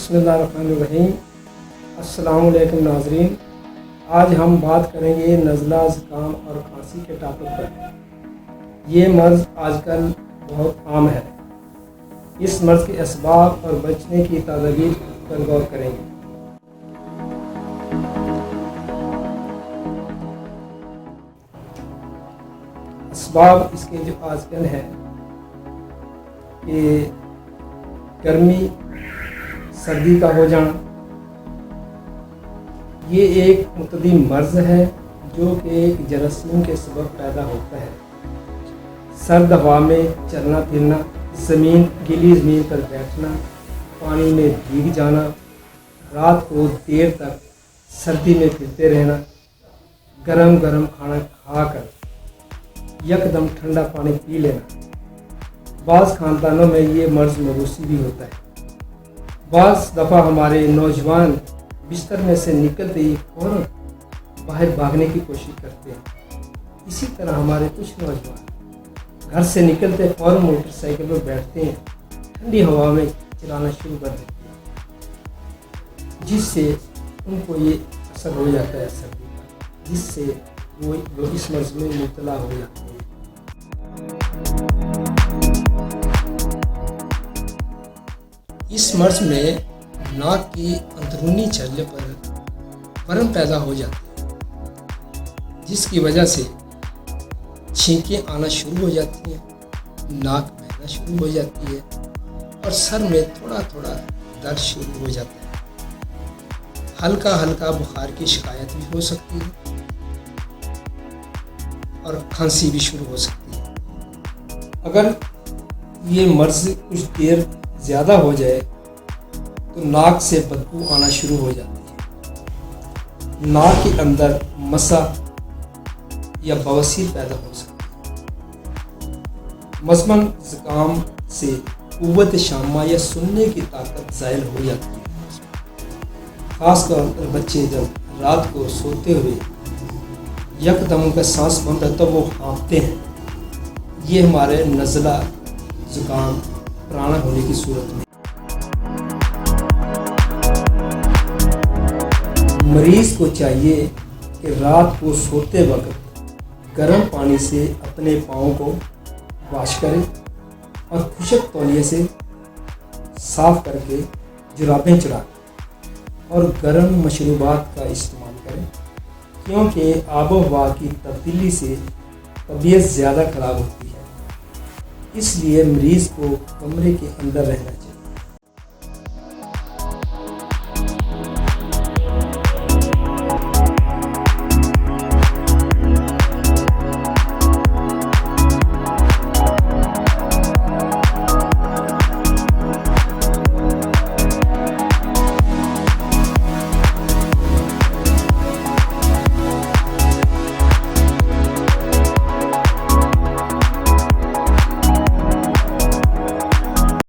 बिस्मिल्लाहिर्रहमानिर्रहीम। अस्सलाम वालेकुम नाज़रीन। आज हम बात करेंगे नज़ला, ज़ुकाम और खांसी के टॉपिक पर। ये मर्ज़ आजकल बहुत आम है। इस मर्ज़ के असबाब और बचने की तदाबीर पर गौर करेंगे। असबाब इसके जो आजकल हैं कि गर्मी सर्दी का हो जाना, ये एक मुतदी मर्ज़ है जो कि एक जरासीम के सबब पैदा होता है। सर्द हवा में चलना फिरना, गीली ज़मीन पर बैठना, पानी में भीग जाना, रात को देर तक सर्दी में फिरते रहना, गरम गरम खाना खाकर यकदम ठंडा पानी पी लेना। बाज़ ख़ानदानों में ये मर्ज़ मौरूसी भी होता है। बाज़ दफ़ा हमारे नौजवान बिस्तर में से निकलते ही फ़ौरन बाहर भागने की कोशिश करते हैं। इसी तरह हमारे कुछ नौजवान घर से निकलते फ़ौरन मोटरसाइकिल पर बैठते हैं, ठंडी हवा में चलाना शुरू कर देते हैं, जिससे उनको ये असर हो जाता है सर्दी का, जिससे वो इस मर्ज़ में मुब्तला हो जाते हैं। इस मर्ज़ में नाक की अंदरूनी छल्ले पर बर्न पैदा हो जाती है, जिसकी वजह से छींकें आना शुरू हो जाती हैं, नाक बहना शुरू हो जाती है और सर में थोड़ा थोड़ा दर्द शुरू हो जाता है। हल्का हल्का बुखार की शिकायत भी हो सकती है और खांसी भी शुरू हो सकती है। अगर ये मर्ज़ कुछ देर ज़्यादा हो जाए तो नाक से बदबू आना शुरू हो जाती है। नाक के अंदर मसा या बवासीर पैदा हो सकती है। मज़मन ज़ुकाम से कुव्वत शामा या सुनने की ताकत ज़ायल हो जाती है। ख़ास तौर पर बच्चे जब रात को सोते हुए यकदम उनका सांस बंद रहता है, वो हाँफते हैं। ये हमारे नज़ला, ज़ुकाम पुराना होने की सूरत में। मरीज़ को चाहिए कि रात को सोते वक्त गर्म पानी से अपने पाँव को वॉश करें और खुशक तौलिए से साफ़ करके जुराबें चढ़ा और गर्म मशरूबात का इस्तेमाल करें, क्योंकि आबो हवा की तब्दीली से तबीयत ज़्यादा ख़राब होती है। इसलिए मरीज़ को कमरे के अंदर रहना चाहिए।